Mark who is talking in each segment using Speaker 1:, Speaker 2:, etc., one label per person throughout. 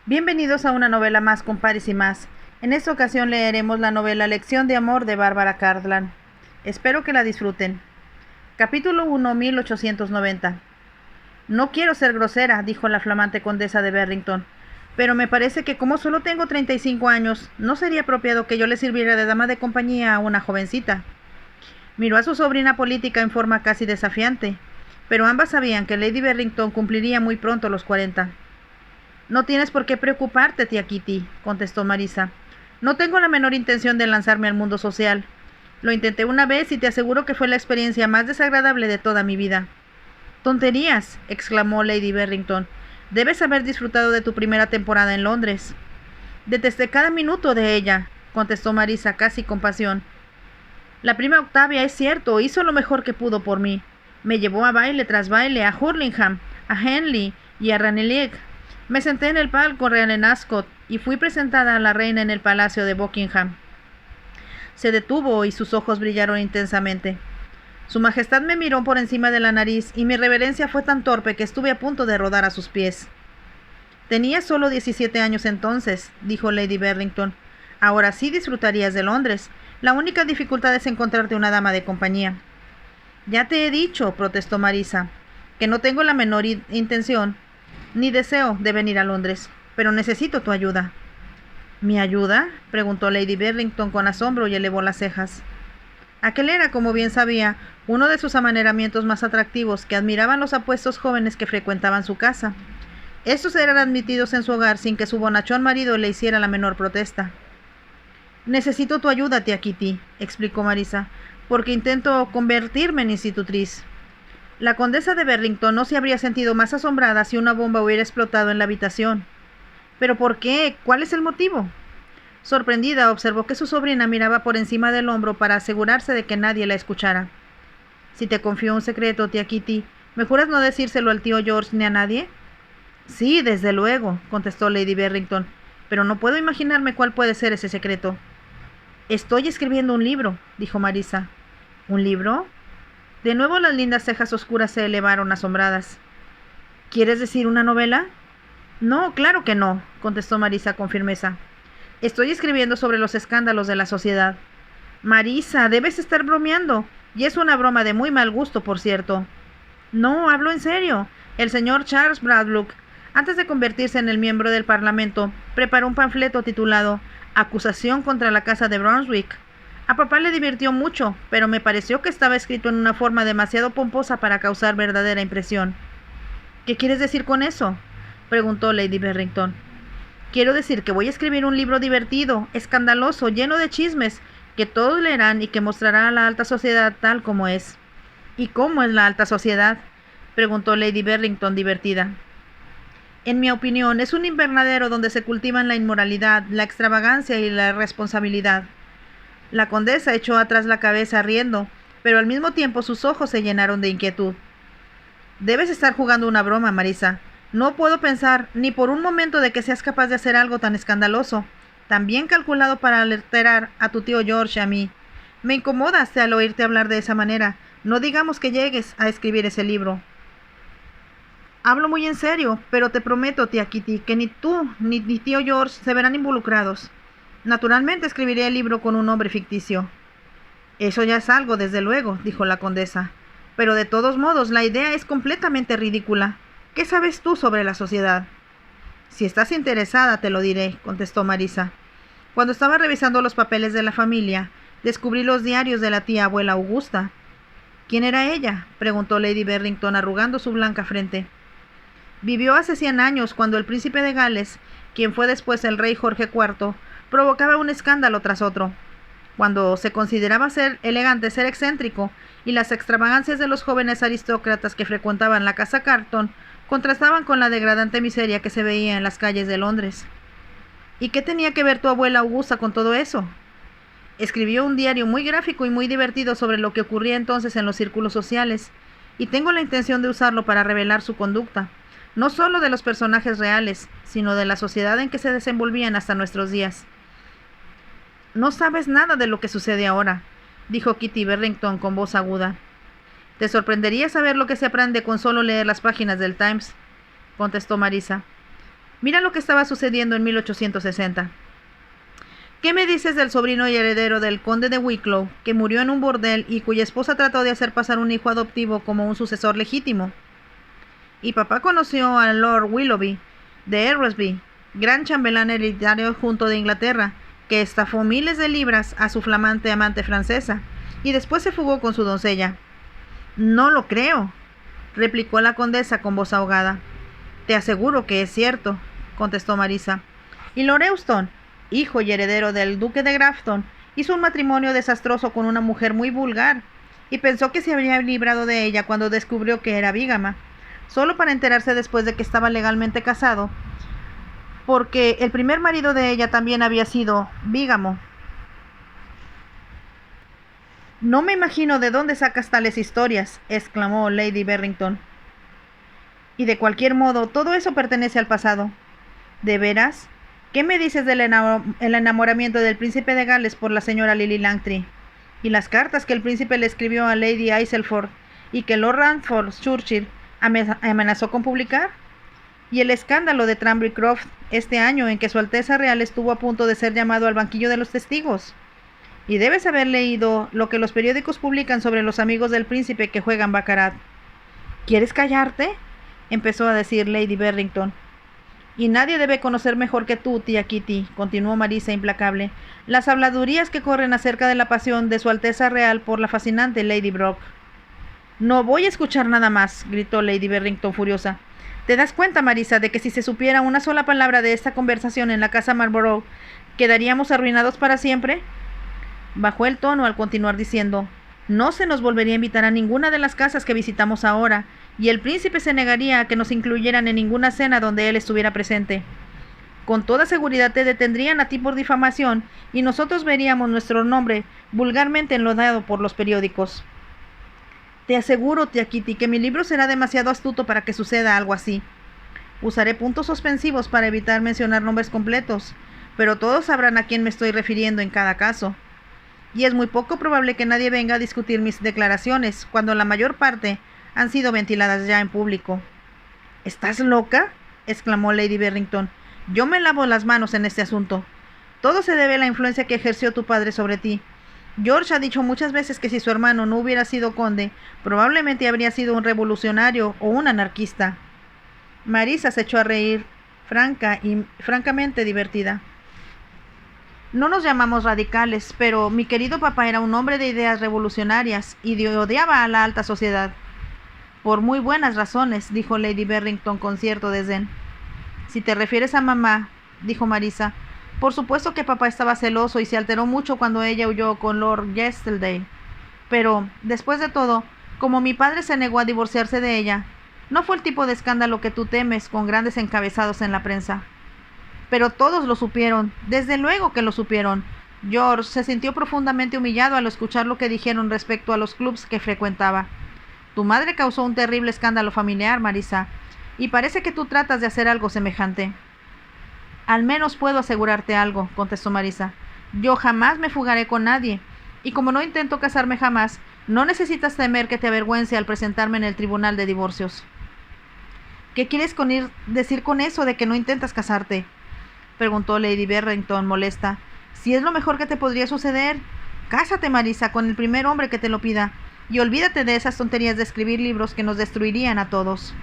Speaker 1: Bienvenidos a una novela más con Paris y más. En esta ocasión leeremos la novela Lección de Amor de Bárbara Cartland. Espero que la disfruten. Capítulo 1, 1890. No quiero ser grosera, dijo la flamante condesa de Berrington, pero me parece que como solo tengo 35 años, no sería apropiado que yo le sirviera de dama de compañía a una jovencita. Miró a su sobrina política en forma casi desafiante, pero ambas sabían que Lady Berrington cumpliría muy pronto los 40. No tienes por qué preocuparte, tía Kitty, contestó Marisa. No tengo la menor intención de lanzarme al mundo social. Lo intenté una vez y te aseguro que fue la experiencia más desagradable de toda mi vida. Tonterías, exclamó Lady Berrington. Debes haber disfrutado de tu primera temporada en Londres. Detesté cada minuto de ella, contestó Marisa casi con pasión. La prima Octavia, es cierto, hizo lo mejor que pudo por mí. Me llevó a baile tras baile a Hurlingham, a Henley y a Ranelagh. Me senté en el palco real en Ascot y fui presentada a la reina en el palacio de Buckingham. Se detuvo y sus ojos brillaron intensamente. Su Majestad me miró por encima de la nariz y mi reverencia fue tan torpe que estuve a punto de rodar a sus pies. Tenía solo 17 años entonces, dijo Lady Berrington. Ahora sí disfrutarías de Londres. La única dificultad es encontrarte una dama de compañía. Ya te he dicho, protestó Marisa, que no tengo la menor intención ni deseo de venir a Londres, pero necesito tu ayuda. ¿Mi ayuda?, preguntó Lady Berrington con asombro y elevó las cejas. Aquel era, como bien sabía, uno de sus amaneramientos más atractivos que admiraban los apuestos jóvenes que frecuentaban su casa. Estos eran admitidos en su hogar sin que su bonachón marido le hiciera la menor protesta. Necesito tu ayuda, tía Kitty, explicó Marisa, porque intento convertirme en institutriz. La condesa de Berrington no se habría sentido más asombrada si una bomba hubiera explotado en la habitación. ¿Pero por qué? ¿Cuál es el motivo? Sorprendida, observó que su sobrina miraba por encima del hombro para asegurarse de que nadie la escuchara. Si te confío un secreto, tía Kitty, ¿me juras no decírselo al tío George ni a nadie? Sí, desde luego, contestó Lady Berrington, pero no puedo imaginarme cuál puede ser ese secreto. Estoy escribiendo un libro, dijo Marisa. ¿Un libro? De nuevo las lindas cejas oscuras se elevaron asombradas. ¿Quieres decir una novela? No, claro que no, contestó Marisa con firmeza. Estoy escribiendo sobre los escándalos de la sociedad. Marisa, debes estar bromeando, y es una broma de muy mal gusto, por cierto. No, hablo en serio. El señor Charles Bradlock, antes de convertirse en el miembro del Parlamento, preparó un panfleto titulado Acusación contra la Casa de Brunswick. A papá le divirtió mucho, pero me pareció que estaba escrito en una forma demasiado pomposa para causar verdadera impresión. ¿Qué quieres decir con eso?, preguntó Lady Berrington. Quiero decir que voy a escribir un libro divertido, escandaloso, lleno de chismes, que todos leerán y que mostrará a la alta sociedad tal como es. ¿Y cómo es la alta sociedad?, preguntó Lady Berrington divertida. En mi opinión, es un invernadero donde se cultivan la inmoralidad, la extravagancia y la irresponsabilidad. La condesa echó atrás la cabeza riendo, pero al mismo tiempo sus ojos se llenaron de inquietud. Debes estar jugando una broma, Marisa. No puedo pensar ni por un momento de que seas capaz de hacer algo tan escandaloso, tan bien calculado para alterar a tu tío George y a mí. Me incomodaste al oírte hablar de esa manera. No digamos que llegues a escribir ese libro. Hablo muy en serio, pero te prometo, tía Kitty, que ni tú ni mi tío George se verán involucrados. Naturalmente escribiré el libro con un nombre ficticio. Eso ya es algo, desde luego, dijo la condesa. Pero de todos modos, la idea es completamente ridícula. ¿Qué sabes tú sobre la sociedad? Si estás interesada, te lo diré, contestó Marisa. Cuando estaba revisando los papeles de la familia, descubrí los diarios de la tía abuela Augusta. ¿Quién era ella?, preguntó Lady Berrington, arrugando su blanca frente. Vivió hace 100 años, cuando el príncipe de Gales, quien fue después el rey Jorge IV, provocaba un escándalo tras otro. Cuando se consideraba ser elegante, ser excéntrico, y las extravagancias de los jóvenes aristócratas que frecuentaban la casa Carton contrastaban con la degradante miseria que se veía en las calles de Londres. ¿Y qué tenía que ver tu abuela Augusta con todo eso? Escribió un diario muy gráfico y muy divertido sobre lo que ocurría entonces en los círculos sociales, y tengo la intención de usarlo para revelar su conducta, no solo de los personajes reales, sino de la sociedad en que se desenvolvían hasta nuestros días. No sabes nada de lo que sucede ahora, dijo Kitty Berrington con voz aguda. Te sorprendería saber lo que se aprende con solo leer las páginas del Times, contestó Marisa. Mira lo que estaba sucediendo en 1860. ¿Qué me dices del sobrino y heredero del conde de Wicklow, que murió en un bordel y cuya esposa trató de hacer pasar un hijo adoptivo como un sucesor legítimo? Y papá conoció a Lord Willoughby de Eresby, gran chambelán hereditario junto de Inglaterra, que estafó miles de libras a su flamante amante francesa, y después se fugó con su doncella. No lo creo, replicó la condesa con voz ahogada. Te aseguro que es cierto, contestó Marisa. Y Lord Euston, hijo y heredero del duque de Grafton, hizo un matrimonio desastroso con una mujer muy vulgar, y pensó que se habría librado de ella cuando descubrió que era bígama, solo para enterarse después de que estaba legalmente casado, porque el primer marido de ella también había sido bígamo. No me imagino de dónde sacas tales historias, exclamó Lady Berrington. Y de cualquier modo, todo eso pertenece al pasado. ¿De veras? ¿Qué me dices del enamoramiento del príncipe de Gales por la señora Lily Langtry? Y las cartas que el príncipe le escribió a Lady Iselford y que Lord Ranford Churchill amenazó con publicar? Y el escándalo de Tranby Croft este año en que Su Alteza Real estuvo a punto de ser llamado al banquillo de los testigos. Y debes haber leído lo que los periódicos publican sobre los amigos del príncipe que juegan baccarat. ¿Quieres callarte?, empezó a decir Lady Berrington. Y nadie debe conocer mejor que tú, tía Kitty, continuó Marisa implacable, las habladurías que corren acerca de la pasión de Su Alteza Real por la fascinante Lady Brock. No voy a escuchar nada más, gritó Lady Berrington furiosa. ¿Te das cuenta, Marisa, de que si se supiera una sola palabra de esta conversación en la casa Marlborough, quedaríamos arruinados para siempre? Bajó el tono al continuar diciendo: no se nos volvería a invitar a ninguna de las casas que visitamos ahora, y el príncipe se negaría a que nos incluyeran en ninguna cena donde él estuviera presente. Con toda seguridad te detendrían a ti por difamación, y nosotros veríamos nuestro nombre vulgarmente enlodado por los periódicos. Te aseguro, tía Kitty, que mi libro será demasiado astuto para que suceda algo así. Usaré puntos suspensivos para evitar mencionar nombres completos, pero todos sabrán a quién me estoy refiriendo en cada caso. Y es muy poco probable que nadie venga a discutir mis declaraciones, cuando la mayor parte han sido ventiladas ya en público. ¿Estás loca?, exclamó Lady Berrington. Yo me lavo las manos en este asunto. Todo se debe a la influencia que ejerció tu padre sobre ti. George ha dicho muchas veces que si su hermano no hubiera sido conde, probablemente habría sido un revolucionario o un anarquista. Marisa se echó a reír, francamente divertida. No nos llamamos radicales, pero mi querido papá era un hombre de ideas revolucionarias y odiaba a la alta sociedad. Por muy buenas razones, dijo Lady Berrington con cierto desdén. Si te refieres a mamá, dijo Marisa, por supuesto que papá estaba celoso y se alteró mucho cuando ella huyó con Lord Yesterday. Pero, después de todo, como mi padre se negó a divorciarse de ella, no fue el tipo de escándalo que tú temes con grandes encabezados en la prensa. Pero todos lo supieron, desde luego que lo supieron. George se sintió profundamente humillado al escuchar lo que dijeron respecto a los clubs que frecuentaba. Tu madre causó un terrible escándalo familiar, Marisa, y parece que tú tratas de hacer algo semejante. Al menos puedo asegurarte algo, contestó Marisa. Yo jamás me fugaré con nadie, y como no intento casarme jamás, no necesitas temer que te avergüence al presentarme en el tribunal de divorcios. ¿Qué quieres decir con eso de que no intentas casarte?, preguntó Lady Berrington molesta. Si es lo mejor que te podría suceder, cásate, Marisa, con el primer hombre que te lo pida, y olvídate de esas tonterías de escribir libros que nos destruirían a todos.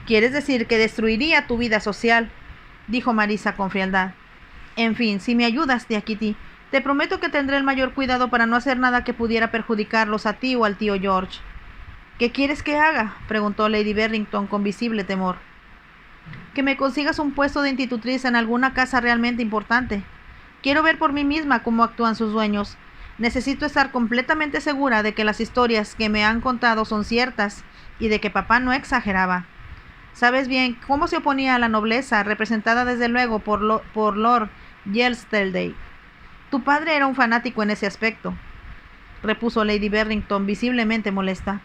Speaker 1: ¿Quieres decir que destruiría tu vida social?, dijo Marisa con frialdad. En fin, si me ayudas, tía Kitty, te prometo que tendré el mayor cuidado para no hacer nada que pudiera perjudicarlos a ti o al tío George. ¿Qué quieres que haga?, preguntó Lady Berrington con visible temor. Que me consigas un puesto de institutriz en alguna casa realmente importante. Quiero ver por mí misma cómo actúan sus dueños. Necesito estar completamente segura de que las historias que me han contado son ciertas y de que papá no exageraba. Sabes bien cómo se oponía a la nobleza, representada desde luego por Lord Yesterday. Tu padre era un fanático en ese aspecto, repuso Lady Berrington visiblemente molesta.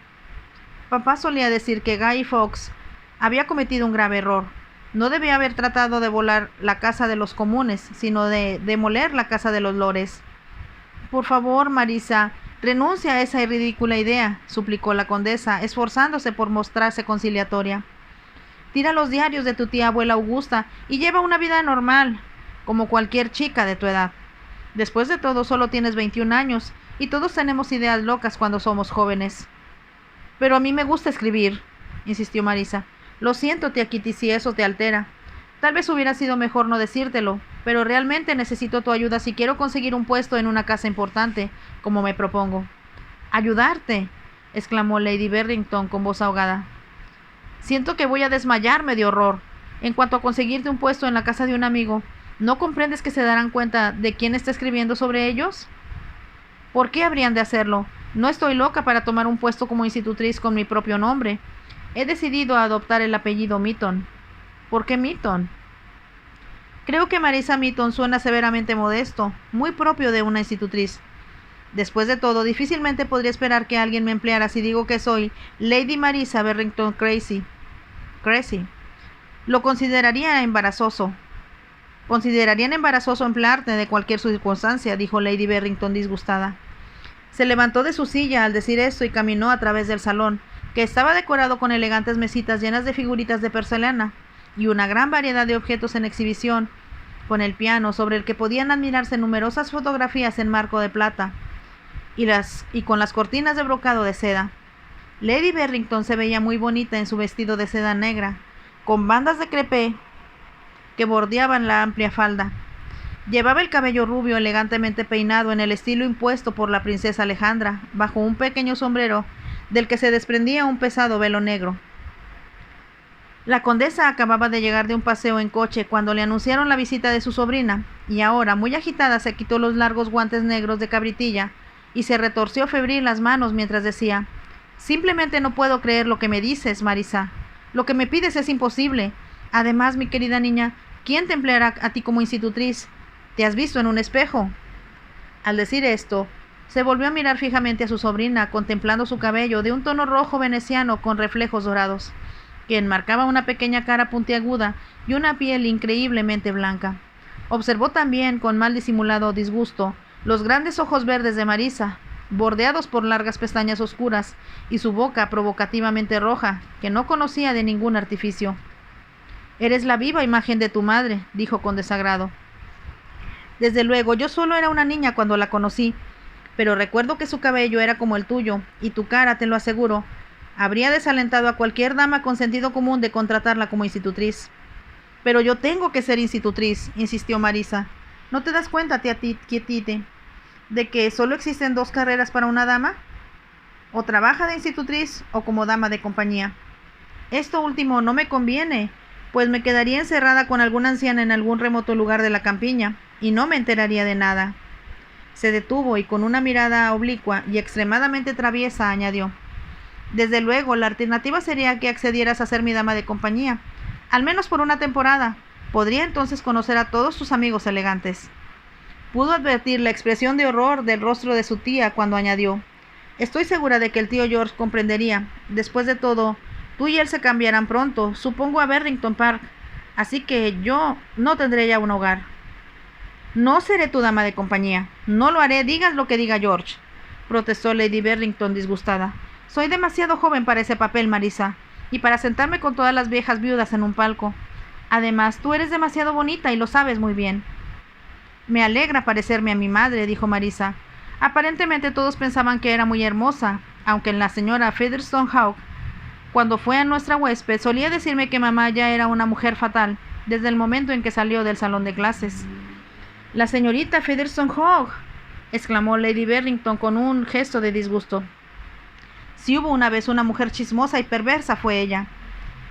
Speaker 1: Papá solía decir que Guy Fawkes había cometido un grave error. No debía haber tratado de volar la casa de los comunes, sino de demoler la casa de los lores. Por favor, Marisa, renuncia a esa ridícula idea, suplicó la condesa, esforzándose por mostrarse conciliatoria. Tira los diarios de tu tía abuela Augusta y lleva una vida normal, como cualquier chica de tu edad. Después de todo, solo tienes 21 años y todos tenemos ideas locas cuando somos jóvenes. Pero a mí me gusta escribir, insistió Marisa. Lo siento, tía Kitty, si eso te altera. Tal vez hubiera sido mejor no decírtelo, pero realmente necesito tu ayuda si quiero conseguir un puesto en una casa importante, como me propongo. —¿Ayudarte? —exclamó Lady Berrington con voz ahogada. Siento que voy a desmayarme de horror. En cuanto a conseguirte un puesto en la casa de un amigo, ¿no comprendes que se darán cuenta de quién está escribiendo sobre ellos? ¿Por qué habrían de hacerlo? No estoy loca para tomar un puesto como institutriz con mi propio nombre. He decidido adoptar el apellido Mitton. ¿Por qué Mitton? Creo que Marisa Mitton suena severamente modesto, muy propio de una institutriz. Después de todo, difícilmente podría esperar que alguien me empleara si digo que soy Lady Marisa Berrington Creasy. Lo considerarían embarazoso emplearte de cualquier circunstancia, dijo Lady Berrington disgustada. Se levantó de su silla al decir esto y caminó a través del salón, que estaba decorado con elegantes mesitas llenas de figuritas de porcelana y una gran variedad de objetos en exhibición, con el piano sobre el que podían admirarse numerosas fotografías en marco de plata y con las cortinas de brocado de seda. Lady Berrington se veía muy bonita en su vestido de seda negra, con bandas de crepé que bordeaban la amplia falda. Llevaba el cabello rubio elegantemente peinado en el estilo impuesto por la princesa Alejandra, bajo un pequeño sombrero del que se desprendía un pesado velo negro. La condesa acababa de llegar de un paseo en coche cuando le anunciaron la visita de su sobrina, y ahora, muy agitada, se quitó los largos guantes negros de cabritilla y se retorció febril las manos mientras decía: «Simplemente no puedo creer lo que me dices, Marisa. Lo que me pides es imposible. Además, mi querida niña, ¿quién te empleará a ti como institutriz? ¿Te has visto en un espejo?» Al decir esto, se volvió a mirar fijamente a su sobrina, contemplando su cabello de un tono rojo veneciano con reflejos dorados, que enmarcaba una pequeña cara puntiaguda y una piel increíblemente blanca. Observó también, con mal disimulado disgusto, los grandes ojos verdes de Marisa, bordeados por largas pestañas oscuras, y su boca provocativamente roja, que no conocía de ningún artificio. «Eres la viva imagen de tu madre», dijo con desagrado. «Desde luego, yo solo era una niña cuando la conocí, pero recuerdo que su cabello era como el tuyo, y tu cara, te lo aseguro, habría desalentado a cualquier dama con sentido común de contratarla como institutriz». «Pero yo tengo que ser institutriz», insistió Marisa. «¿No te das cuenta, tía Kitty, de que solo existen 2 carreras para una dama? O trabaja de institutriz o como dama de compañía. Esto último no me conviene, pues me quedaría encerrada con alguna anciana en algún remoto lugar de la campiña y no me enteraría de nada». Se detuvo y con una mirada oblicua y extremadamente traviesa añadió: «Desde luego, la alternativa sería que accedieras a ser mi dama de compañía, al menos por una temporada. Podría entonces conocer a todos tus amigos elegantes». Pudo advertir la expresión de horror del rostro de su tía cuando añadió: «Estoy segura de que el tío George comprendería. Después de todo, tú y él se cambiarán pronto, supongo a Berrington Park, así que yo no tendré ya un hogar». «No seré tu dama de compañía. No lo haré, digas lo que diga George», protestó Lady Berrington disgustada. «Soy demasiado joven para ese papel, Marisa, y para sentarme con todas las viejas viudas en un palco. Además, tú eres demasiado bonita y lo sabes muy bien». «Me alegra parecerme a mi madre», dijo Marisa. «Aparentemente todos pensaban que era muy hermosa, aunque la señora Featherstone Hawke, cuando fue a nuestra huésped, solía decirme que mamá ya era una mujer fatal, desde el momento en que salió del salón de clases». «La señorita Featherstone Hawke», exclamó Lady Berrington con un gesto de disgusto. «Si hubo una vez una mujer chismosa y perversa, fue ella.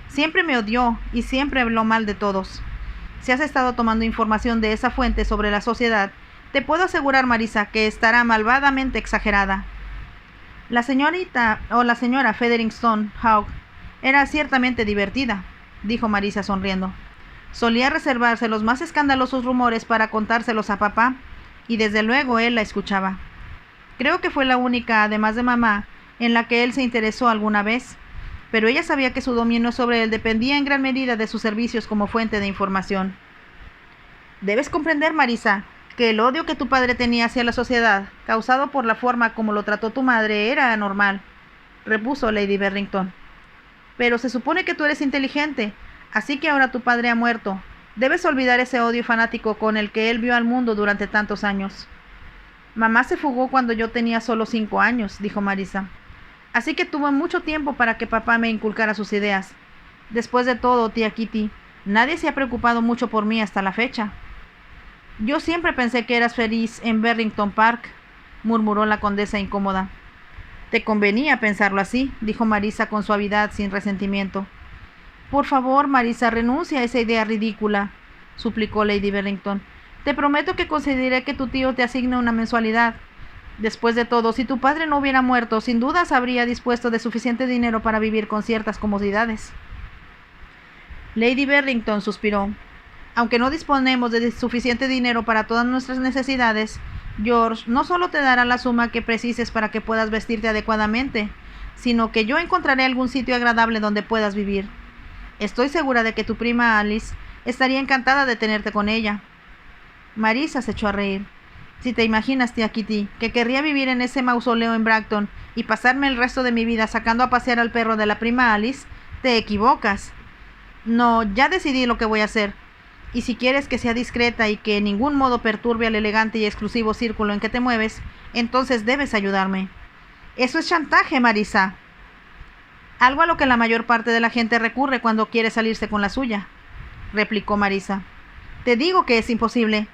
Speaker 1: Siempre me odió y siempre habló mal de todos. Si has estado tomando información de esa fuente sobre la sociedad, te puedo asegurar, Marisa, que estará malvadamente exagerada». La señora Featherstone Hawke era ciertamente divertida», dijo Marisa sonriendo. «Solía reservarse los más escandalosos rumores para contárselos a papá, y desde luego él la escuchaba. Creo que fue la única, además de mamá, en la que él se interesó alguna vez, pero ella sabía que su dominio sobre él dependía en gran medida de sus servicios como fuente de información». «Debes comprender, Marisa, que el odio que tu padre tenía hacia la sociedad, causado por la forma como lo trató tu madre, era anormal», repuso Lady Berrington. «Pero se supone que tú eres inteligente, Así que ahora tu padre ha muerto. Debes olvidar ese odio fanático con el que él vio al mundo durante tantos años. Mamá se fugó cuando yo tenía solo 5 años, dijo Marisa. Así que tuve mucho tiempo para que papá me inculcara sus ideas. Después de todo, tía Kitty, nadie se ha preocupado mucho por mí hasta la fecha. Yo siempre pensé que eras feliz en Barrington Park, murmuró la condesa incómoda. Te convenía pensarlo así, dijo Marisa con suavidad, sin resentimiento. Por favor, Marisa, renuncia a esa idea ridícula, suplicó Lady Barrington. Te prometo que concederé que tu tío te asigne una mensualidad. Después de todo, si tu padre no hubiera muerto, sin dudas habría dispuesto de suficiente dinero para vivir con ciertas comodidades. Lady Barrington suspiró. Aunque no disponemos de suficiente dinero para todas nuestras necesidades, George no solo te dará la suma que precises para que puedas vestirte adecuadamente, sino que yo encontraré algún sitio agradable donde puedas vivir. Estoy segura de que tu prima Alice estaría encantada de tenerte con ella. Marisa se echó a reír. Si te imaginas, tía Kitty, que querría vivir en ese mausoleo en Bragton y pasarme el resto de mi vida sacando a pasear al perro de la prima Alice, te equivocas. No, ya decidí lo que voy a hacer. Y si quieres que sea discreta y que en ningún modo perturbe al elegante y exclusivo círculo en que te mueves, entonces debes ayudarme. Eso es chantaje, Marisa. Algo a lo que la mayor parte de la gente recurre cuando quiere salirse con la suya, replicó Marisa. Te digo que es imposible.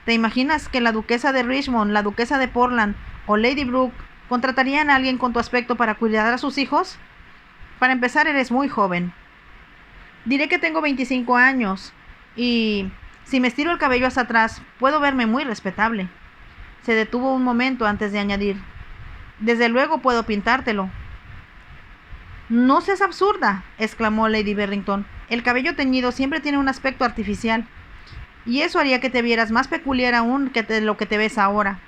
Speaker 1: ¿Te imaginas que la duquesa de Richmond, la duquesa de Portland o Lady Brooke contratarían a alguien con tu aspecto para cuidar a sus hijos? Para empezar, eres muy joven. Diré que tengo 25 años y, si me estiro el cabello hacia atrás, puedo verme muy respetable. Se detuvo un momento antes de añadir. Desde luego puedo pintártelo. No seas absurda, exclamó Lady Barrington. El cabello teñido siempre tiene un aspecto artificial, y eso haría que te vieras más peculiar aún que lo que te ves ahora.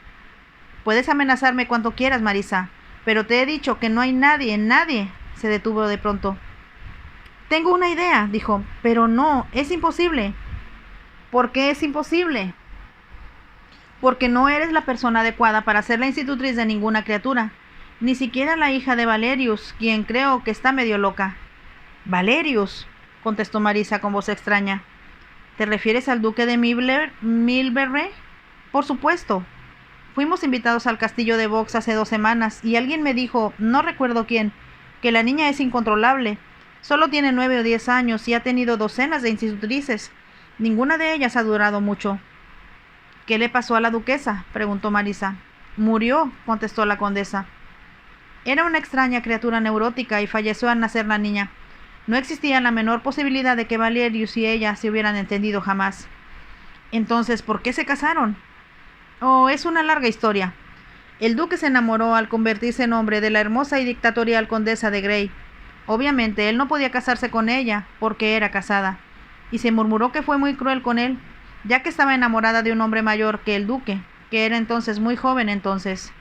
Speaker 1: Puedes amenazarme cuanto quieras, Marisa, pero te he dicho que no hay nadie. Se detuvo de pronto. Tengo una idea, dijo, pero no, es imposible. ¿Por qué es imposible? Porque no eres la persona adecuada para ser la institutriz de ninguna criatura. Ni siquiera la hija de Valerius, quien creo que está medio loca. —Valerius —contestó Marisa con voz extraña—. ¿Te refieres al duque de Milberry? Por supuesto. Fuimos invitados al castillo de Box hace 2 semanas y alguien me dijo, no recuerdo quién, que la niña es incontrolable. Solo tiene 9 o 10 años y ha tenido docenas de institutrices. Ninguna de ellas ha durado mucho. —¿Qué le pasó a la duquesa? —preguntó Marisa. —Murió —contestó la condesa. Era una extraña criatura neurótica y falleció al nacer la niña. No existía la menor posibilidad de que Valerius y ella se hubieran entendido jamás. Entonces, ¿por qué se casaron? Oh, es una larga historia. El duque se enamoró al convertirse en hombre de la hermosa y dictatorial condesa de Grey. Obviamente, él no podía casarse con ella porque era casada, y se murmuró que fue muy cruel con él, ya que estaba enamorada de un hombre mayor que el duque, que era entonces muy joven entonces.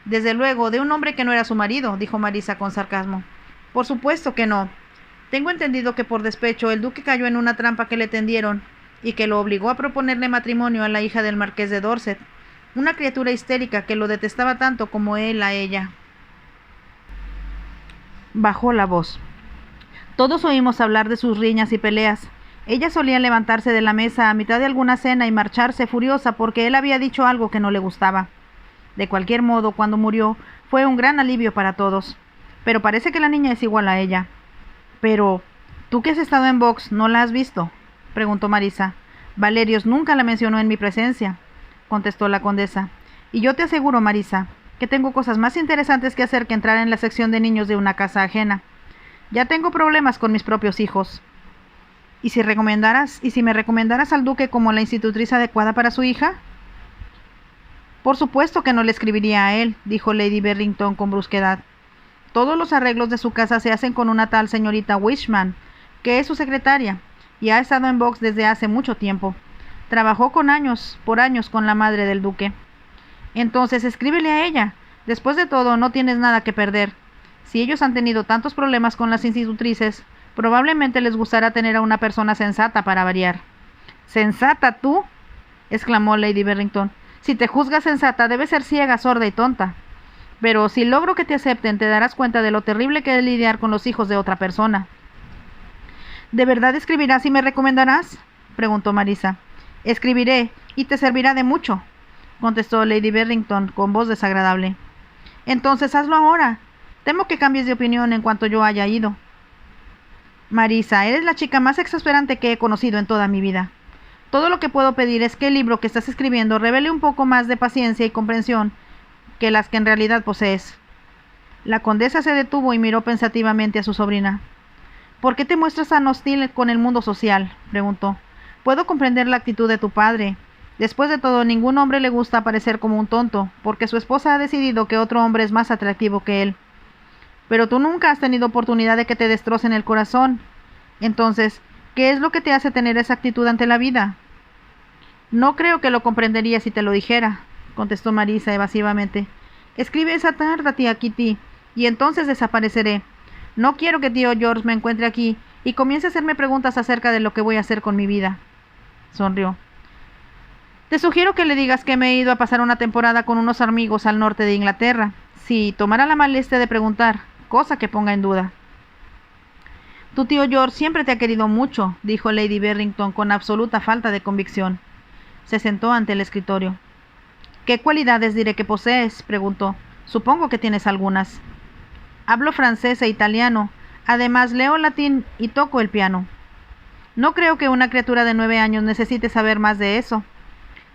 Speaker 1: Desde luego, de un hombre que no era su marido, dijo Marisa con sarcasmo. Por supuesto que no. Tengo entendido que por despecho el duque cayó en una trampa que le tendieron y que lo obligó a proponerle matrimonio a la hija del marqués de Dorset, una criatura histérica que lo detestaba tanto como él a ella. Bajó la voz. Todos oímos hablar de sus riñas y peleas. Ella solía levantarse de la mesa a mitad de alguna cena y marcharse furiosa porque él había dicho algo que no le gustaba. De cualquier modo, cuando murió, fue un gran alivio para todos. Pero parece que la niña es igual a ella. Pero, ¿tú que has estado en Box, no la has visto? Preguntó Marisa. Valerius nunca la mencionó en mi presencia, contestó la condesa. Y yo te aseguro, Marisa, que tengo cosas más interesantes que hacer que entrar en la sección de niños de una casa ajena. Ya tengo problemas con mis propios hijos. ¿Y si me recomendaras al duque como la institutriz adecuada para su hija? Por supuesto que no le escribiría a él, dijo Lady Barrington con brusquedad. Todos los arreglos de su casa se hacen con una tal señorita Wishman, que es su secretaria, y ha estado en Box desde hace mucho tiempo. Trabajó por años con la madre del duque. Entonces escríbele a ella. Después de todo, no tienes nada que perder. Si ellos han tenido tantos problemas con las institutrices, probablemente les gustará tener a una persona sensata para variar. —¿Sensata tú? —exclamó Lady Barrington. Si te juzgas sensata, debes ser ciega, sorda y tonta. Pero si logro que te acepten, te darás cuenta de lo terrible que es lidiar con los hijos de otra persona. ¿De verdad escribirás y me recomendarás?, preguntó Marisa. Escribiré, y te servirá de mucho, contestó Lady Berrington con voz desagradable. Entonces hazlo ahora. Temo que cambies de opinión en cuanto yo haya ido. Marisa, eres la chica más exasperante que he conocido en toda mi vida. Todo lo que puedo pedir es que el libro que estás escribiendo revele un poco más de paciencia y comprensión que las que en realidad posees. La condesa se detuvo y miró pensativamente a su sobrina. ¿Por qué te muestras tan hostil con el mundo social?, preguntó. Puedo comprender la actitud de tu padre. Después de todo, ningún hombre le gusta parecer como un tonto, porque su esposa ha decidido que otro hombre es más atractivo que él. Pero tú nunca has tenido oportunidad de que te destrocen el corazón. Entonces, ¿qué es lo que te hace tener esa actitud ante la vida? No creo que lo comprendería si te lo dijera, contestó Marisa evasivamente. Escribe esa tarde, tía Kitty, y entonces desapareceré. No quiero que tío George me encuentre aquí y comience a hacerme preguntas acerca de lo que voy a hacer con mi vida. Sonrió. Te sugiero que le digas que me he ido a pasar una temporada con unos amigos al norte de Inglaterra, si tomara la molestia de preguntar, cosa que ponga en duda. Tu tío George siempre te ha querido mucho, dijo Lady Berrington con absoluta falta de convicción. Se sentó ante el escritorio. ¿Qué cualidades diré que posees?, preguntó. Supongo que tienes algunas. Hablo francés e italiano, además leo latín y toco el piano. No creo que una criatura de 9 años necesite saber más de eso.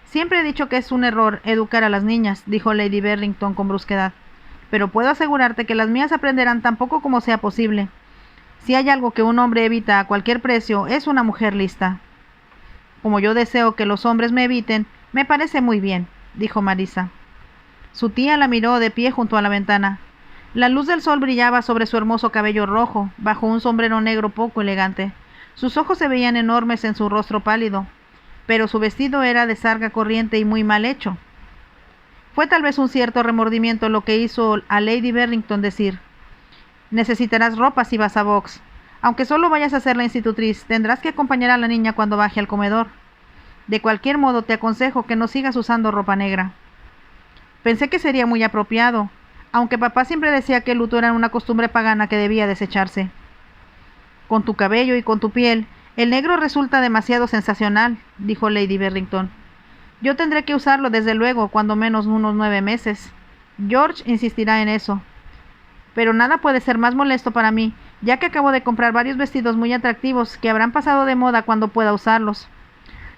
Speaker 1: Siempre he dicho que es un error educar a las niñas, dijo Lady Berrington con brusquedad, pero puedo asegurarte que las mías aprenderán tan poco como sea posible. Si hay algo que un hombre evita a cualquier precio, es una mujer lista. Como yo deseo que los hombres me eviten, me parece muy bien, dijo Marisa. Su tía la miró de pie junto a la ventana. La luz del sol brillaba sobre su hermoso cabello rojo, bajo un sombrero negro poco elegante. Sus ojos se veían enormes en su rostro pálido, pero su vestido era de sarga corriente y muy mal hecho. Fue tal vez un cierto remordimiento lo que hizo a Lady Berrington decir: necesitarás ropa si vas a Box. Aunque solo vayas a ser la institutriz, tendrás que acompañar a la niña cuando baje al comedor. De cualquier modo, te aconsejo que no sigas usando ropa negra. Pensé que sería muy apropiado, aunque papá siempre decía que el luto era una costumbre pagana que debía desecharse. Con tu cabello y con tu piel, el negro resulta demasiado sensacional, dijo Lady Berrington. Yo tendré que usarlo desde luego, cuando menos unos 9 meses. George insistirá en eso. Pero nada puede ser más molesto para mí, ya que acabo de comprar varios vestidos muy atractivos que habrán pasado de moda cuando pueda usarlos.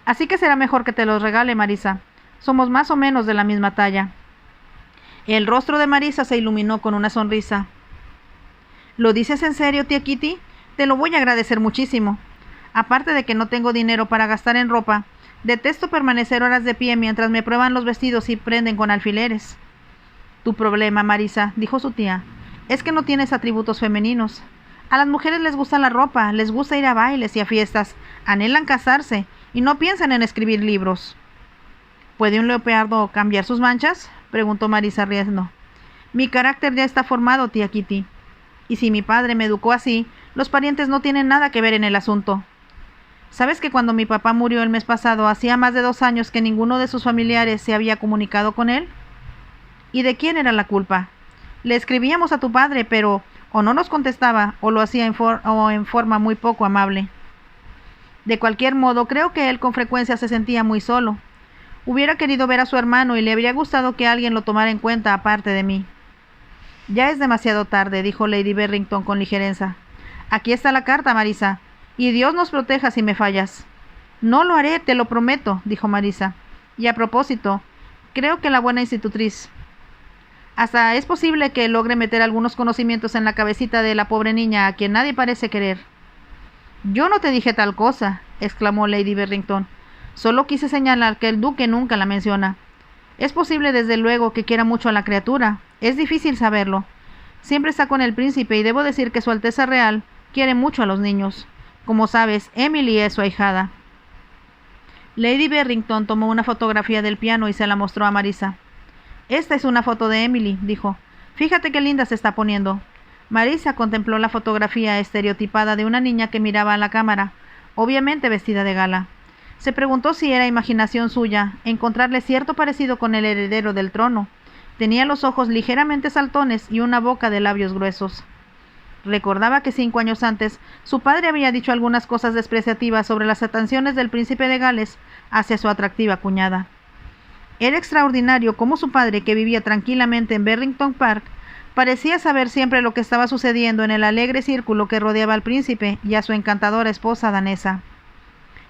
Speaker 1: Así que será mejor que te los regale, Marisa. Somos más o menos de la misma talla. El rostro de Marisa se iluminó con una sonrisa. ¿Lo dices en serio, tía Kitty? Te lo voy a agradecer muchísimo. Aparte de que no tengo dinero para gastar en ropa, detesto permanecer horas de pie mientras me prueban los vestidos y prenden con alfileres. Tu problema, Marisa, dijo su tía, es que no tienes atributos femeninos. A las mujeres les gusta la ropa, les gusta ir a bailes y a fiestas, anhelan casarse y no piensan en escribir libros. ¿Puede un leopardo cambiar sus manchas?, preguntó Marisa riendo. Mi carácter ya está formado, tía Kitty. Y si mi padre me educó así, los parientes no tienen nada que ver en el asunto. ¿Sabes que cuando mi papá murió el mes pasado, hacía más de 2 años que ninguno de sus familiares se había comunicado con él? ¿Y de quién era la culpa? Le escribíamos a tu padre, pero o no nos contestaba o lo hacía en forma muy poco amable. De cualquier modo, creo que él con frecuencia se sentía muy solo. Hubiera querido ver a su hermano y le habría gustado que alguien lo tomara en cuenta aparte de mí. Ya es demasiado tarde, dijo Lady Berrington con ligereza. Aquí está la carta, Marisa, y Dios nos proteja si me fallas. No lo haré, te lo prometo, dijo Marisa. Y a propósito, creo que la buena institutriz. Hasta es posible que logre meter algunos conocimientos en la cabecita de la pobre niña a quien nadie parece querer. Yo no te dije tal cosa, exclamó Lady Berrington. Solo quise señalar que el duque nunca la menciona. Es posible desde luego que quiera mucho a la criatura. Es difícil saberlo. Siempre está con el príncipe y debo decir que su Alteza Real quiere mucho a los niños. Como sabes, Emily es su ahijada. Lady Berrington tomó una fotografía del piano y se la mostró a Marisa. Esta es una foto de Emily, dijo. Fíjate qué linda se está poniendo. Marisa contempló la fotografía estereotipada de una niña que miraba a la cámara, obviamente vestida de gala. Se preguntó si era imaginación suya encontrarle cierto parecido con el heredero del trono. Tenía los ojos ligeramente saltones y una boca de labios gruesos. Recordaba que 5 años antes su padre había dicho algunas cosas despreciativas sobre las atenciones del príncipe de Gales hacia su atractiva cuñada. Era extraordinario cómo su padre, que vivía tranquilamente en Berrington Park, parecía saber siempre lo que estaba sucediendo en el alegre círculo que rodeaba al príncipe y a su encantadora esposa danesa.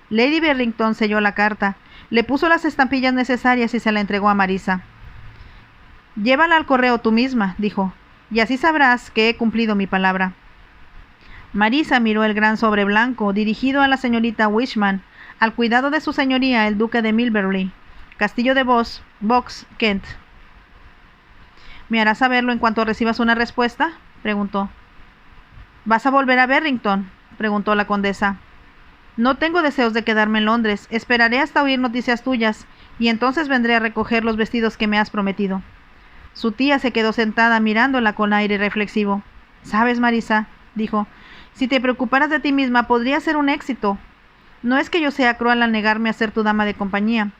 Speaker 1: Lady Berrington selló la carta, le puso las estampillas necesarias y se la entregó a Marisa. «Llévala al correo tú misma», dijo, «y así sabrás que he cumplido mi palabra». Marisa miró el gran sobre blanco dirigido a la señorita Wishman, al cuidado de su señoría el duque de Milverley, Castillo de Box, Kent. «¿Me harás saberlo en cuanto recibas una respuesta?», preguntó. «¿Vas a volver a Berrington?», preguntó la condesa. «No tengo deseos de quedarme en Londres. Esperaré hasta oír noticias tuyas, y entonces vendré a recoger los vestidos que me has prometido». Su tía se quedó sentada mirándola con aire reflexivo. «¿Sabes, Marisa?», dijo, «si te preocuparas de ti misma podría ser un éxito. No es que yo sea cruel al negarme a ser tu dama de compañía.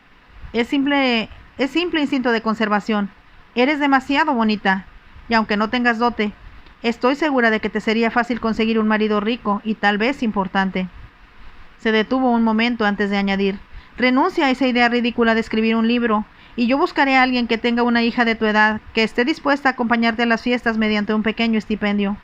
Speaker 1: Es simple instinto de conservación. Eres demasiado bonita, y aunque no tengas dote, estoy segura de que te sería fácil conseguir un marido rico y tal vez importante». Se detuvo un momento antes de añadir, «Renuncia a esa idea ridícula de escribir un libro, y yo buscaré a alguien que tenga una hija de tu edad, que esté dispuesta a acompañarte a las fiestas mediante un pequeño estipendio».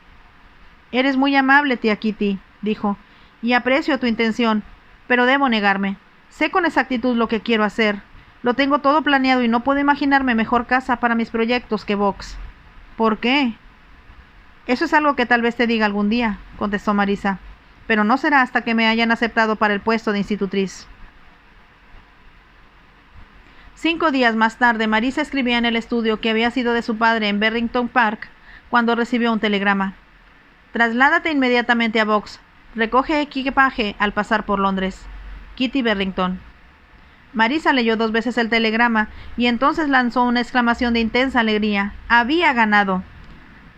Speaker 1: «Eres muy amable, tía Kitty», dijo, «y aprecio tu intención, pero debo negarme. Sé con exactitud lo que quiero hacer. Lo tengo todo planeado y no puedo imaginarme mejor casa para mis proyectos que Box». «¿Por qué?». «Eso es algo que tal vez te diga algún día», contestó Marisa, «pero no será hasta que me hayan aceptado para el puesto de institutriz». 5 días más tarde, Marisa escribía en el estudio que había sido de su padre en Berrington Park cuando recibió un telegrama. «Trasládate inmediatamente a Box. Recoge equipaje al pasar por Londres. Kitty Berrington». Marisa leyó 2 veces el telegrama y entonces lanzó una exclamación de intensa alegría. ¡Había ganado!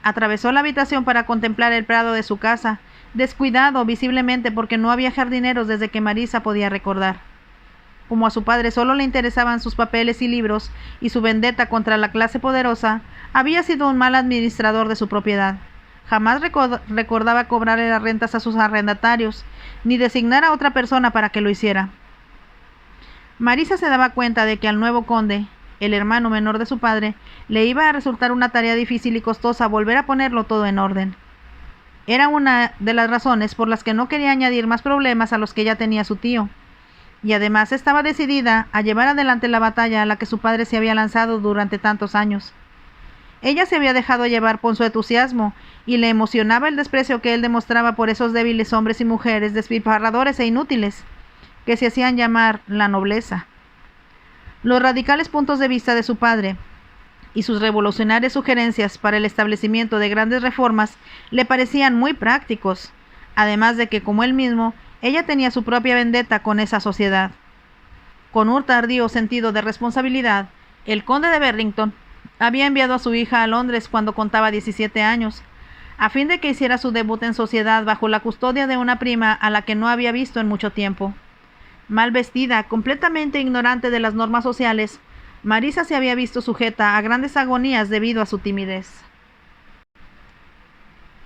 Speaker 1: Atravesó la habitación para contemplar el prado de su casa, descuidado visiblemente porque no había jardineros desde que Marisa podía recordar. Como a su padre solo le interesaban sus papeles y libros y su vendetta contra la clase poderosa, había sido un mal administrador de su propiedad. Jamás recordaba cobrarle las rentas a sus arrendatarios, ni designar a otra persona para que lo hiciera. Marisa se daba cuenta de que al nuevo conde, el hermano menor de su padre, le iba a resultar una tarea difícil y costosa volver a ponerlo todo en orden. Era una de las razones por las que no quería añadir más problemas a los que ya tenía su tío. Y además estaba decidida a llevar adelante la batalla a la que su padre se había lanzado durante tantos años. Ella se había dejado llevar por su entusiasmo, y le emocionaba el desprecio que él demostraba por esos débiles hombres y mujeres despilfarradores e inútiles, que se hacían llamar la nobleza. Los radicales puntos de vista de su padre y sus revolucionarias sugerencias para el establecimiento de grandes reformas le parecían muy prácticos, además de que, como él mismo, ella tenía su propia vendetta con esa sociedad. Con un tardío sentido de responsabilidad, el conde de Berrington había enviado a su hija a Londres cuando contaba 17 años, a fin de que hiciera su debut en sociedad bajo la custodia de una prima a la que no había visto en mucho tiempo. Mal vestida, completamente ignorante de las normas sociales, Marisa se había visto sujeta a grandes agonías debido a su timidez.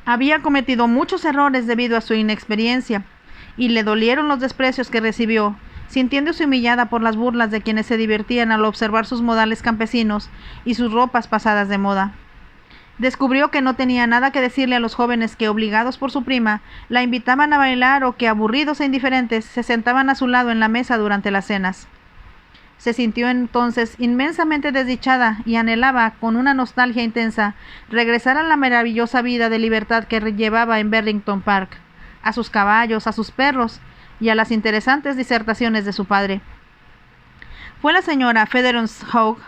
Speaker 1: Había cometido muchos errores debido a su inexperiencia, y le dolieron los desprecios que recibió, sintiéndose humillada por las burlas de quienes se divertían al observar sus modales campesinos y sus ropas pasadas de moda. Descubrió que no tenía nada que decirle a los jóvenes que, obligados por su prima, la invitaban a bailar o que, aburridos e indiferentes, se sentaban a su lado en la mesa durante las cenas. Se sintió entonces inmensamente desdichada y anhelaba, con una nostalgia intensa, regresar a la maravillosa vida de libertad que llevaba en Berrington Park, a sus caballos, a sus perros y a las interesantes disertaciones de su padre. Fue la señora Featherstone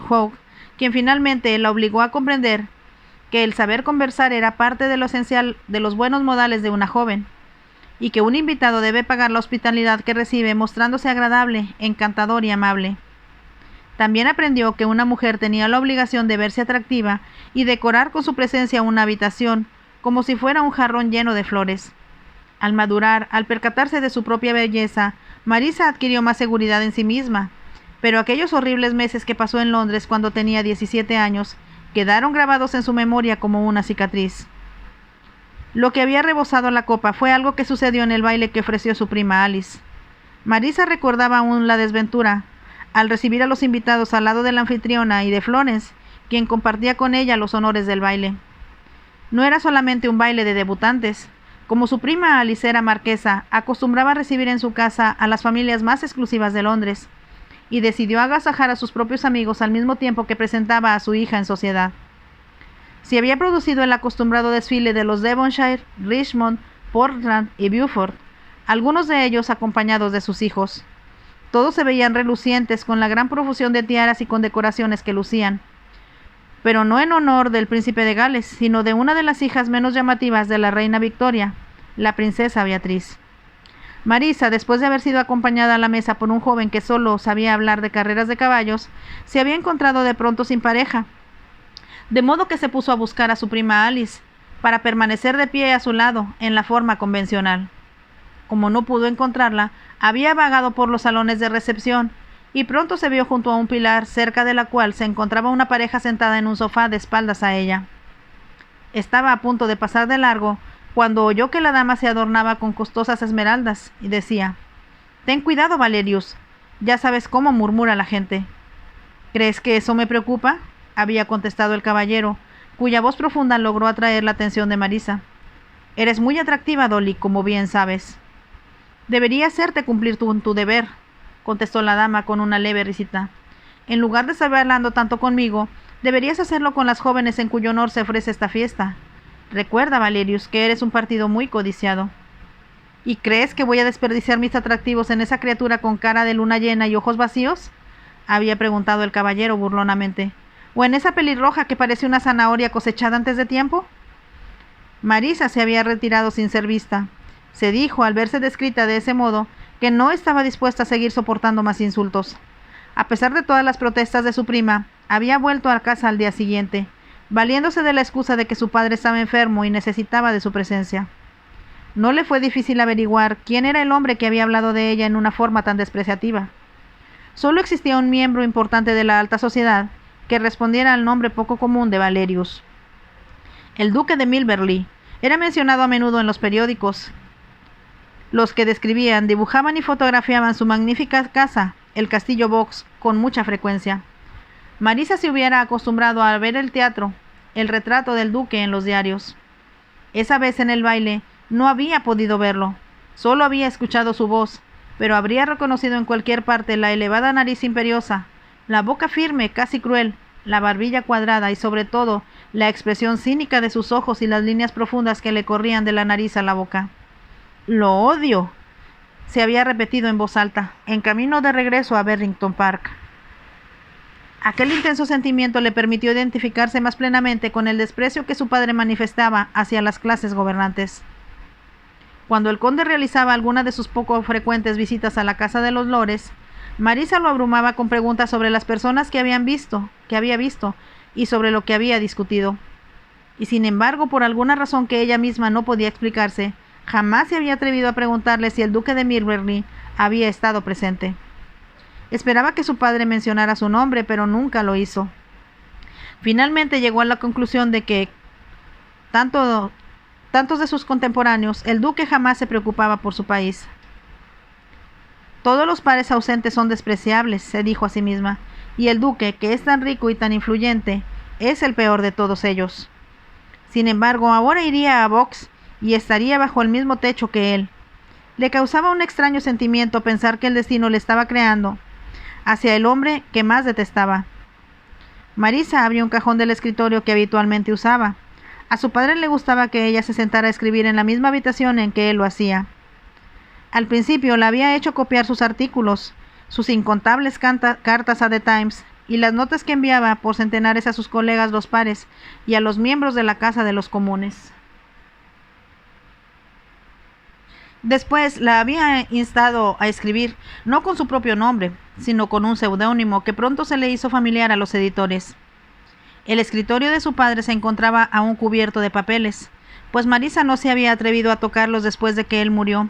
Speaker 1: Hogg quien finalmente la obligó a comprender que el saber conversar era parte de lo esencial de los buenos modales de una joven, y que un invitado debe pagar la hospitalidad que recibe mostrándose agradable, encantador y amable. También aprendió que una mujer tenía la obligación de verse atractiva y decorar con su presencia una habitación, como si fuera un jarrón lleno de flores. Al madurar, al percatarse de su propia belleza, Marisa adquirió más seguridad en sí misma, pero aquellos horribles meses que pasó en Londres cuando tenía 17 años quedaron grabados en su memoria como una cicatriz. Lo que había rebosado la copa fue algo que sucedió en el baile que ofreció su prima Alice. Marisa recordaba aún la desventura al recibir a los invitados al lado de la anfitriona y de Florence, quien compartía con ella los honores del baile. No era solamente un baile de debutantes. Como su prima Alice era marquesa, acostumbraba a recibir en su casa a las familias más exclusivas de Londres, y decidió agasajar a sus propios amigos al mismo tiempo que presentaba a su hija en sociedad. Se había producido el acostumbrado desfile de los Devonshire, Richmond, Portland y Beaufort, algunos de ellos acompañados de sus hijos. Todos se veían relucientes con la gran profusión de tiaras y condecoraciones que lucían, pero no en honor del príncipe de Gales, sino de una de las hijas menos llamativas de la reina Victoria, la princesa Beatriz. Marisa, después de haber sido acompañada a la mesa por un joven que solo sabía hablar de carreras de caballos, se había encontrado de pronto sin pareja, de modo que se puso a buscar a su prima Alice, para permanecer de pie a su lado, en la forma convencional. Como no pudo encontrarla, había vagado por los salones de recepción, y pronto se vio junto a un pilar, cerca de la cual se encontraba una pareja sentada en un sofá de espaldas a ella. Estaba a punto de pasar de largo, cuando oyó que la dama se adornaba con costosas esmeraldas, y decía: «Ten cuidado, Valerius, ya sabes cómo murmura la gente». «¿Crees que eso me preocupa?», había contestado el caballero, cuya voz profunda logró atraer la atención de Marisa. «Eres muy atractiva, Dolly, como bien sabes». «Debería hacerte cumplir tu deber», contestó la dama con una leve risita. «En lugar de estar hablando tanto conmigo, deberías hacerlo con las jóvenes en cuyo honor se ofrece esta fiesta. Recuerda, Valerius, que eres un partido muy codiciado». «¿Y crees que voy a desperdiciar mis atractivos en esa criatura con cara de luna llena y ojos vacíos?», había preguntado el caballero burlonamente. «¿O en esa pelirroja que parece una zanahoria cosechada antes de tiempo?». Marisa se había retirado sin ser vista. Se dijo, al verse descrita de ese modo, que no estaba dispuesta a seguir soportando más insultos. A pesar de todas las protestas de su prima, había vuelto a casa al día siguiente, valiéndose de la excusa de que su padre estaba enfermo y necesitaba de su presencia. No le fue difícil averiguar quién era el hombre que había hablado de ella en una forma tan despreciativa. Solo existía un miembro importante de la alta sociedad que respondiera al nombre poco común de Valerius. El duque de Milverley era mencionado a menudo en los periódicos. Los que describían, dibujaban y fotografiaban su magnífica casa, el castillo Box, con mucha frecuencia. Marisa se hubiera acostumbrado a ver el teatro, el retrato del duque en los diarios. Esa vez en el baile no había podido verlo, solo había escuchado su voz, pero habría reconocido en cualquier parte la elevada nariz imperiosa, la boca firme, casi cruel, la barbilla cuadrada y sobre todo la expresión cínica de sus ojos y las líneas profundas que le corrían de la nariz a la boca. «Lo odio», se había repetido en voz alta, en camino de regreso a Berrington Park. Aquel intenso sentimiento le permitió identificarse más plenamente con el desprecio que su padre manifestaba hacia las clases gobernantes. Cuando el conde realizaba alguna de sus poco frecuentes visitas a la casa de los Lores, Marisa lo abrumaba con preguntas sobre las personas que había visto, y sobre lo que había discutido. Y sin embargo, por alguna razón que ella misma no podía explicarse, jamás se había atrevido a preguntarle si el duque de Milverley había estado presente. Esperaba que su padre mencionara su nombre, pero nunca lo hizo. Finalmente llegó a la conclusión de que, tantos de sus contemporáneos, el duque jamás se preocupaba por su país. «Todos los pares ausentes son despreciables», se dijo a sí misma, «y el duque, que es tan rico y tan influyente, es el peor de todos ellos. Sin embargo, ahora iría a Box y estaría bajo el mismo techo que él». Le causaba un extraño sentimiento pensar que el destino le estaba creando hacia el hombre que más detestaba. Marisa abrió un cajón del escritorio que habitualmente usaba. A su padre le gustaba que ella se sentara a escribir en la misma habitación en que él lo hacía. Al principio la había hecho copiar sus artículos, sus incontables cartas a The Times y las notas que enviaba por centenares a sus colegas los pares y a los miembros de la Casa de los Comunes. Después la había instado a escribir, no con su propio nombre, sino con un seudónimo que pronto se le hizo familiar a los editores. El escritorio de su padre se encontraba aún cubierto de papeles, pues Marisa no se había atrevido a tocarlos después de que él murió.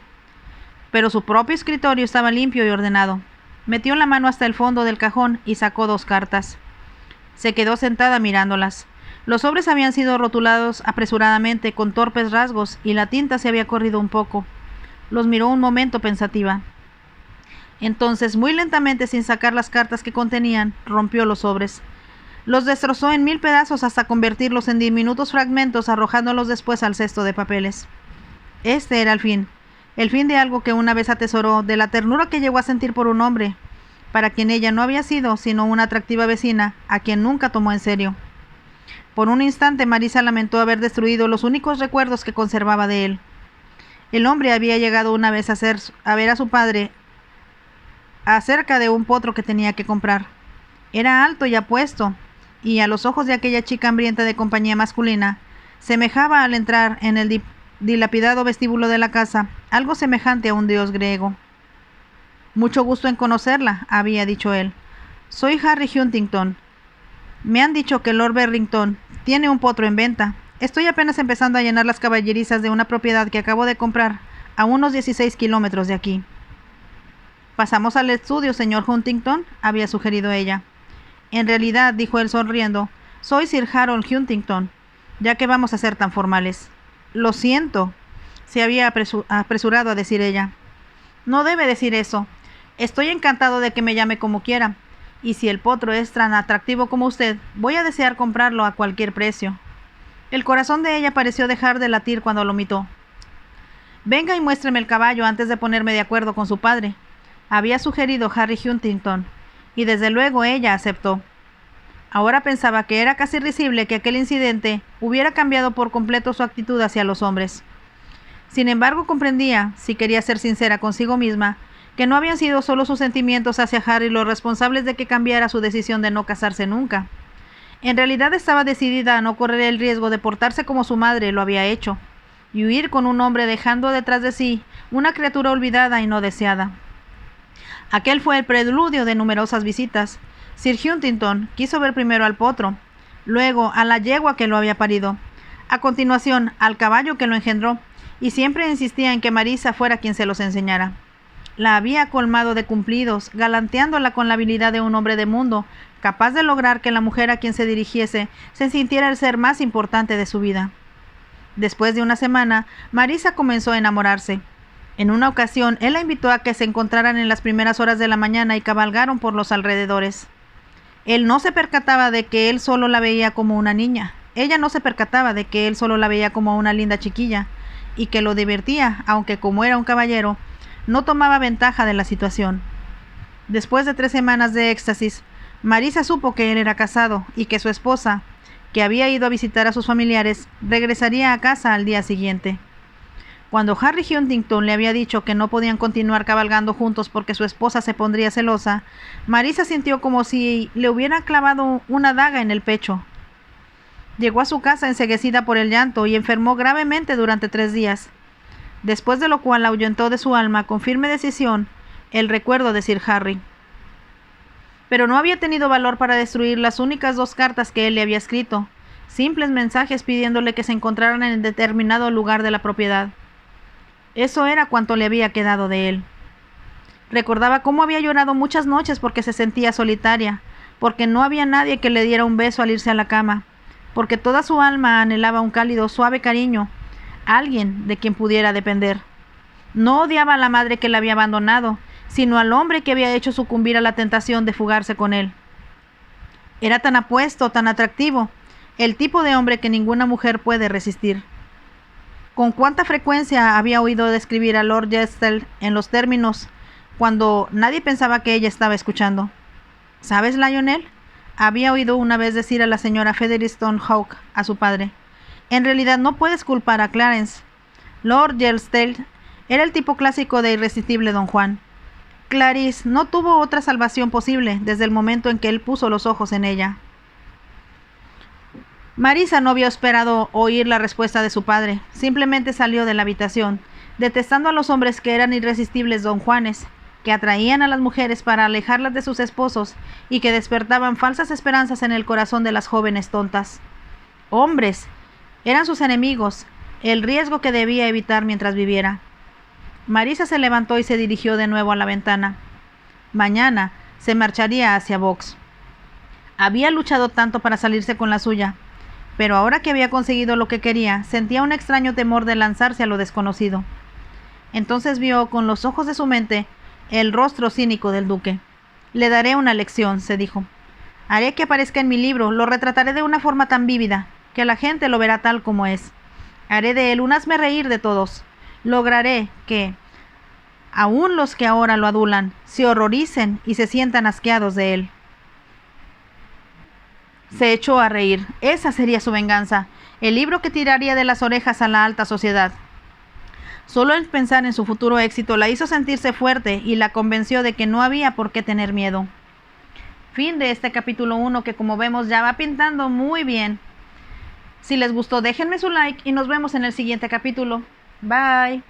Speaker 1: Pero su propio escritorio estaba limpio y ordenado. Metió la mano hasta el fondo del cajón y sacó 2 cartas. Se quedó sentada mirándolas. Los sobres habían sido rotulados apresuradamente con torpes rasgos y la tinta se había corrido un poco. Los miró un momento pensativa. Entonces, muy lentamente, sin sacar las cartas que contenían, rompió los sobres. Los destrozó en 1000 pedazos hasta convertirlos en diminutos fragmentos, arrojándolos después al cesto de papeles. Este era el fin de algo que una vez atesoró, de la ternura que llegó a sentir por un hombre, para quien ella no había sido sino una atractiva vecina, a quien nunca tomó en serio. Por un instante Marisa lamentó haber destruido los únicos recuerdos que conservaba de él. El hombre había llegado una vez a ver a su padre acerca de un potro que tenía que comprar. Era alto y apuesto, y a los ojos de aquella chica hambrienta de compañía masculina, semejaba al entrar en el dilapidado vestíbulo de la casa, algo semejante a un dios griego. Mucho gusto en conocerla, había dicho él. Soy Harry Huntington. Me han dicho que Lord Berrington tiene un potro en venta. Estoy apenas empezando a llenar las caballerizas de una propiedad que acabo de comprar a unos 16 kilómetros de aquí. Pasamos al estudio, señor Huntington, había sugerido ella. En realidad, dijo él sonriendo, soy Sir Harold Huntington, ya que vamos a ser tan formales. Lo siento, se había apresurado a decir ella. No debe decir eso. Estoy encantado de que me llame como quiera, y si el potro es tan atractivo como usted, voy a desear comprarlo a cualquier precio. El corazón de ella pareció dejar de latir cuando lo mitó. Venga y muéstreme el caballo antes de ponerme de acuerdo con su padre, había sugerido Harry Huntington, y desde luego ella aceptó. Ahora pensaba que era casi risible que aquel incidente hubiera cambiado por completo su actitud hacia los hombres. Sin embargo, comprendía, si quería ser sincera consigo misma, que no habían sido solo sus sentimientos hacia Harry los responsables de que cambiara su decisión de no casarse nunca. En realidad estaba decidida a no correr el riesgo de portarse como su madre lo había hecho, y huir con un hombre dejando detrás de sí una criatura olvidada y no deseada. Aquel fue el preludio de numerosas visitas. Sir Huntington quiso ver primero al potro, luego a la yegua que lo había parido, a continuación al caballo que lo engendró, y siempre insistía en que Marisa fuera quien se los enseñara. La había colmado de cumplidos, galanteándola con la habilidad de un hombre de mundo, capaz de lograr que la mujer a quien se dirigiese se sintiera el ser más importante de su vida. Después de una semana, Marisa comenzó a enamorarse. En una ocasión, él la invitó a que se encontraran en las primeras horas de la mañana y cabalgaron por los alrededores. Él no se percataba de que él solo la veía como una niña. Ella no se percataba de que él solo la veía como una linda chiquilla, y que lo divertía, aunque como era un caballero, no tomaba ventaja de la situación. Después de 3 semanas de éxtasis, Marisa supo que él era casado y que su esposa, que había ido a visitar a sus familiares, regresaría a casa al día siguiente. Cuando Harry Huntington le había dicho que no podían continuar cabalgando juntos porque su esposa se pondría celosa, Marisa sintió como si le hubieran clavado una daga en el pecho. Llegó a su casa enceguecida por el llanto y enfermó gravemente durante 3 días, después de lo cual ahuyentó de su alma con firme decisión el recuerdo de Sir Harry. Pero no había tenido valor para destruir las únicas 2 cartas que él le había escrito, simples mensajes pidiéndole que se encontraran en determinado lugar de la propiedad. Eso era cuanto le había quedado de él. Recordaba cómo había llorado muchas noches porque se sentía solitaria, porque no había nadie que le diera un beso al irse a la cama, porque toda su alma anhelaba un cálido, suave cariño, alguien de quien pudiera depender. No odiaba a la madre que la había abandonado, sino al hombre que había hecho sucumbir a la tentación de fugarse con él. Era tan apuesto, tan atractivo, el tipo de hombre que ninguna mujer puede resistir. Con cuánta frecuencia había oído describir a Lord Chester en los términos cuando nadie pensaba que ella estaba escuchando. ¿Sabes, Lionel?, había oído una vez decir a la señora Featherstone Hawke a su padre. En realidad no puedes culpar a Clarence. Lord Chester era el tipo clásico de irresistible don Juan. Clarice no tuvo otra salvación posible desde el momento en que él puso los ojos en ella. Marisa no había esperado oír la respuesta de su padre. Simplemente salió de la habitación, detestando a los hombres que eran irresistibles don Juanes, que atraían a las mujeres para alejarlas de sus esposos y que despertaban falsas esperanzas en el corazón de las jóvenes tontas. Hombres eran sus enemigos, el riesgo que debía evitar mientras viviera. Marisa se levantó y se dirigió de nuevo a la ventana. Mañana se marcharía hacia Box. Había luchado tanto para salirse con la suya, Pero ahora que había conseguido lo que quería, sentía un extraño temor de lanzarse a lo desconocido. Entonces vio con los ojos de su mente el rostro cínico del duque. Le daré una lección, se dijo. Haré que aparezca en mi libro, lo retrataré de una forma tan vívida, que la gente lo verá tal como es. Haré de él un hazmerreír de todos. Lograré que, aun los que ahora lo adulan, se horroricen y se sientan asqueados de él. Se echó a reír. Esa sería su venganza, el libro que tiraría de las orejas a la alta sociedad. Solo el pensar en su futuro éxito la hizo sentirse fuerte y la convenció de que no había por qué tener miedo. Fin de este capítulo 1 que, como vemos, ya va pintando muy bien. Si les gustó, déjenme su like y nos vemos en el siguiente capítulo. Bye.